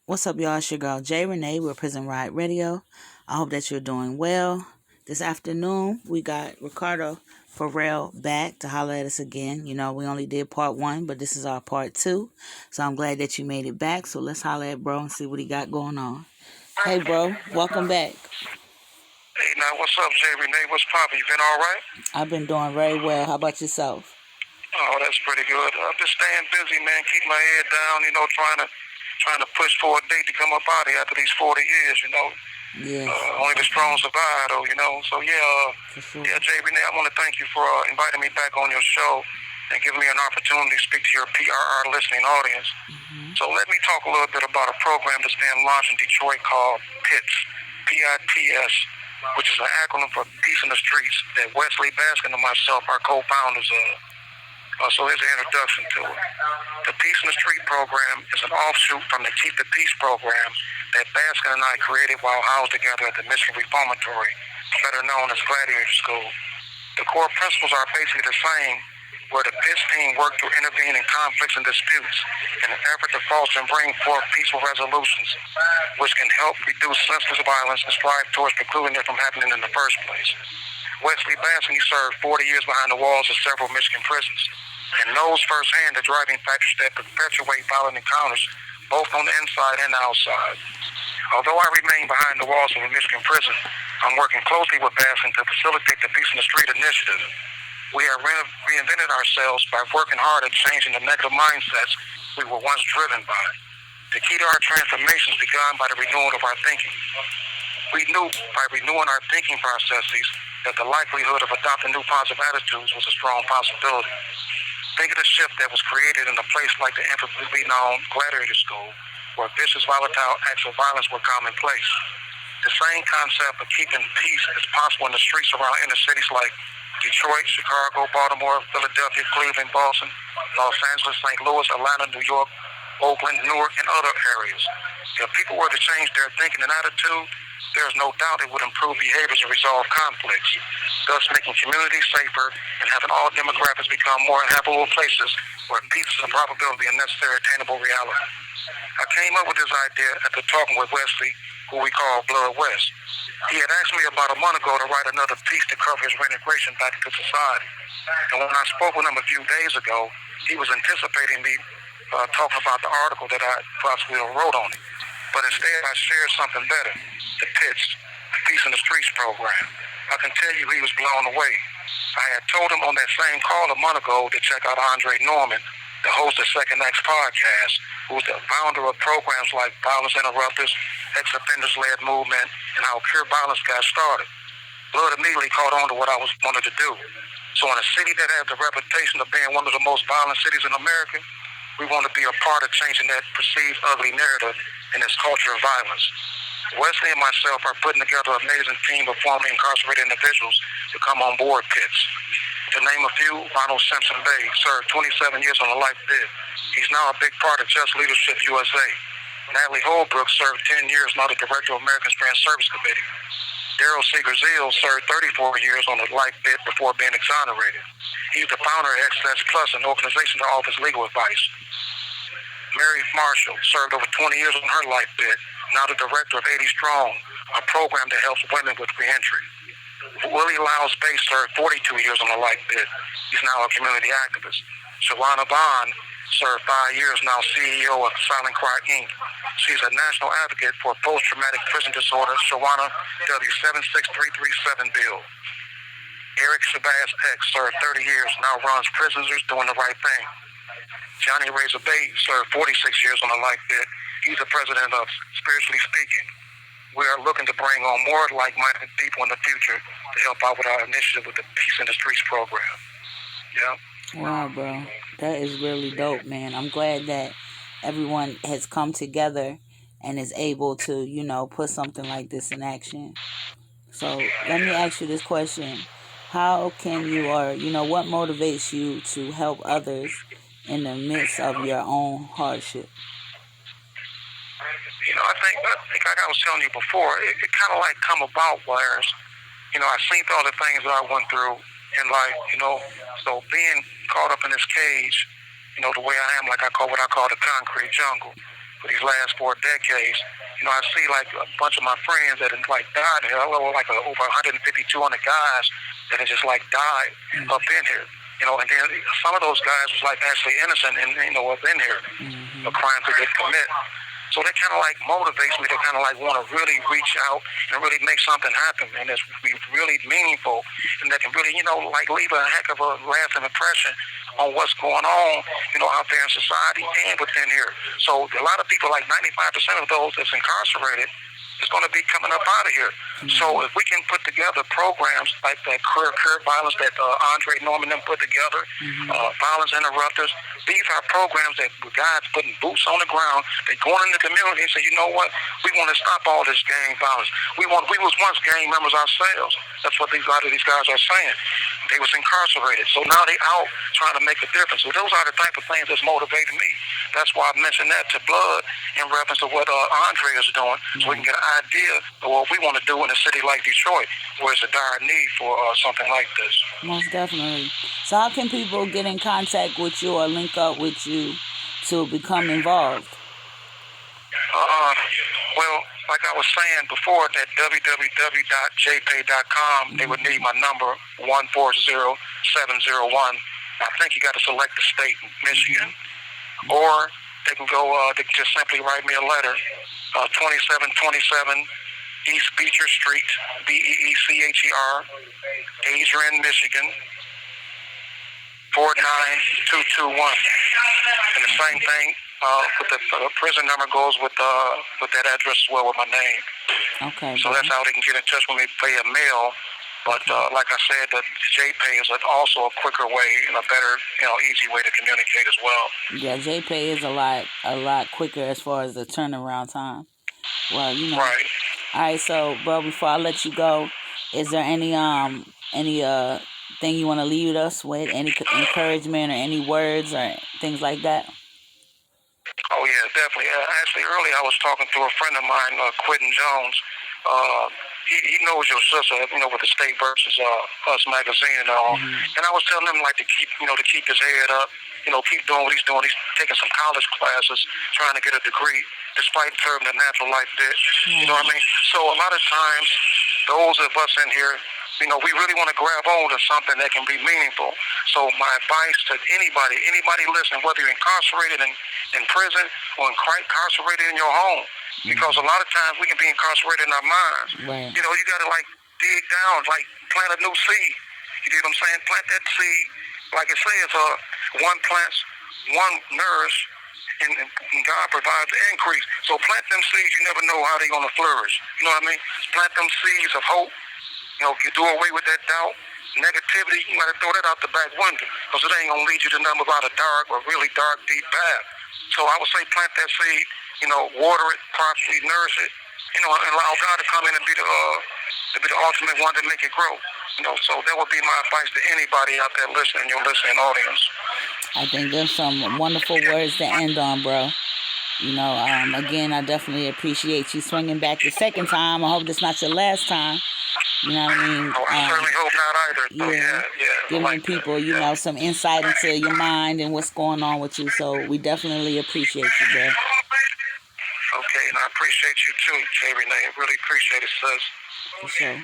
What's up, y'all? It's your girl, J. Renee. We're Prison Riot Radio. I hope that you're doing well. This afternoon, we got Ricardo Ferrell back to holler at us again. You know, we only did part one, but this is our part two. So I'm glad that you made it back. So let's holler at bro and see what he got going on. Hey, bro. Welcome back. Hey, now, what's up, J. Renee? What's poppin'? You been all right? I've been doing very well. How about yourself? Oh, that's pretty good. I'm just staying busy, man. Keep my head down, trying to push for a date to come up out of here after these 40 years, Yes, only the strong survive, though. So, for sure. J. Renee, I want to thank you for inviting me back on your show and giving me an opportunity to speak to your PRR listening audience. So let me talk a little bit about a program that's being launched in Detroit called P.I.T.S, P-I-T-S, which is an acronym for Peace in the Streets that Wesley Baskin and myself are co-founders of. So here's an introduction to it. The Peace in the Street program is an offshoot from the Keep the Peace program that Baskin and I created while housed together at the Michigan Reformatory, better known as Gladiator School. The core principles are basically the same, where the P.I.T.S team worked to intervene in conflicts and disputes in an effort to foster and bring forth peaceful resolutions, which can help reduce senseless violence and strive towards precluding it from happening in the first place. Wesley Baskin served 40 years behind the walls of several Michigan prisons and knows firsthand the driving factors that perpetuate violent encounters, both on the inside and outside. Although I remain behind the walls of a Michigan prison, I'm working closely with Baskin to facilitate the Peace in the Street initiative. We have reinvented ourselves by working hard at changing the negative mindsets we were once driven by. The key to our transformation is begun by the renewal of our thinking. We knew by renewing our thinking processes that the likelihood of adopting new positive attitudes was a strong possibility. Think of the shift that was created in a place like the infamously known Gladiator School, where vicious, volatile acts of violence were commonplace. The same concept of keeping peace is possible in the streets around inner cities like Detroit, Chicago, Baltimore, Philadelphia, Cleveland, Boston, Los Angeles, St. Louis, Atlanta, New York, Oakland, Newark, and other areas. If people were to change their thinking and attitude, there is no doubt it would improve behaviors and resolve conflicts, thus making communities safer and having all demographics become more inhabitable places where peace is a probability and necessary attainable reality. I came up with this idea after talking with Wesley, who we call Blood West. He had asked me about a month ago to write another piece to cover his reintegration back into society. And when I spoke with him a few days ago, he was anticipating me talking about the article that I possibly wrote on it. But instead, I shared something better, the P.I.T.S, the Peace in the Streets program. I can tell you he was blown away. I had told him on that same call a month ago to check out Andre Norman, the host of Second Acts podcast, who's the founder of programs like Violence Interrupters, Ex-Offenders-Led Movement, and How Pure Violence got started. Blood immediately caught on to what I wanted to do. So in a city that has the reputation of being one of the most violent cities in America, we want to be a part of changing that perceived ugly narrative in this culture of violence. Wesley and myself are putting together an amazing team of formerly incarcerated individuals to come on board P.I.T.S. To name a few, Ronald Simpson Bay served 27 years on a life bid. He's now a big part of Just Leadership USA. Natalie Holbrook served 10 years, now the director of American Strand Service Committee. Daryl Seeger-Zeal served 34 years on a life bid before being exonerated. He's the founder of Access Plus, an organization that offers legal advice. Mary Marshall served over 20 years on her life bid, now the director of 80 Strong, a program that helps women with reentry. Willie Lyles Bay served 42 years on a life bid. He's now a community activist. Shawana Vaughn served 5 years, now CEO of Silent Cry Inc. She's a national advocate for post-traumatic prison disorder, Shawana W76337 Bill. Eric Shabazz X served 30 years, now runs Prisoners Doing the Right Thing. Johnny Razor Bay served 46 years on a life bid. He's the president of Spiritually Speaking. We are looking to bring on more like-minded people in the future to help out with our initiative with the Peace in the Streets program. Yeah. Wow, bro. That is really dope, man. I'm glad that everyone has come together and is able to, put something like this in action. So let me ask you this question. How can you, or, what motivates you to help others in the midst of your own hardship? I think like I was telling you before, it kind of like come about whereas, I seen all the things that I went through in life, so being caught up in this cage, the way I am, like what I call the concrete jungle, for these last 4 decades. I see like a bunch of my friends that have like died here. Like over 150, 200 guys that have just like died up in here. And then some of those guys was like actually innocent and up in here, crimes that they commit. So that kind of like motivates me to kind of like want to really reach out and really make something happen, and it's be really meaningful, and that can really, like leave a heck of a lasting impression on what's going on, out there in society and within here. So a lot of people, like 95% of those that's incarcerated, is going to be coming up out of here. So if we can put together programs like that career violence that Andre Norman them put together, violence interrupters, these are programs that guys putting boots on the ground. They going in the community and say, you know what, we want to stop all this gang violence. We was once gang members ourselves. That's what a lot of these guys are saying. They was incarcerated, so now they out trying to make a difference. So those are the type of things that's motivating me. That's why I mentioned that to Blood in reference to what Andre is doing, so we can get an idea of what we want to do in a city like Detroit, where it's a dire need for something like this. Most definitely. So how can people get in contact with you or link up with you to become involved? Well, like I was saying before, that www.jpay.com, they would need my number, 140701. I think you got to select the state, Michigan. Or they can go, they can just simply write me a letter, 2727 East Beecher Street, Beecher, Adrian, Michigan, 49221. And the same thing, with the prison number goes with that address as well, with my name. Okay. So that's how they can get in touch with me via mail. But like I said, the JPay is also a quicker way and a better, easy way to communicate as well. Yeah, JPay is a lot quicker as far as the turnaround time. Well, Right. All right, so bro, before I let you go, is there any thing you want to leave us with? Any encouragement or any words or things like that? Oh yeah, definitely. Actually, earlier I was talking to a friend of mine, Quentin Jones. He knows your sister, with the State versus Us magazine and all. And I was telling him like to keep his head up, keep doing what he's doing. He's taking some college classes, trying to get a degree, despite serving a natural life ditch. You know what I mean? So a lot of times, those of us in here, we really want to grab hold of something that can be meaningful. So my advice to anybody listening, whether you're incarcerated in prison or incarcerated in your home, because a lot of times we can be incarcerated in our minds. Right. You got to like dig down, like plant a new seed. You know what I'm saying? Plant that seed. Like it says, one plants, one nourishes, and God provides the increase. So plant them seeds. You never know how they're going to flourish. You know what I mean? Plant them seeds of hope. You do away with that doubt, negativity. You got to throw that out the back window, because it ain't going to lead you to nothing about a dark or really dark, deep path. So I would say plant that seed, water it, properly nourish it, and allow God to come in and be the ultimate one to make it grow. So that would be my advice to anybody out there listening, your listening audience. I think there's some wonderful words to end on, bro. Again, I definitely appreciate you swinging back the second time. I hope this not your last time. You know what I mean? I certainly hope not either. So yeah. Giving like people, that. some insight into your mind and what's going on with you. So we definitely appreciate you, bro. Okay, and I appreciate you too, K. Renee. Really appreciate it, sis. For sure.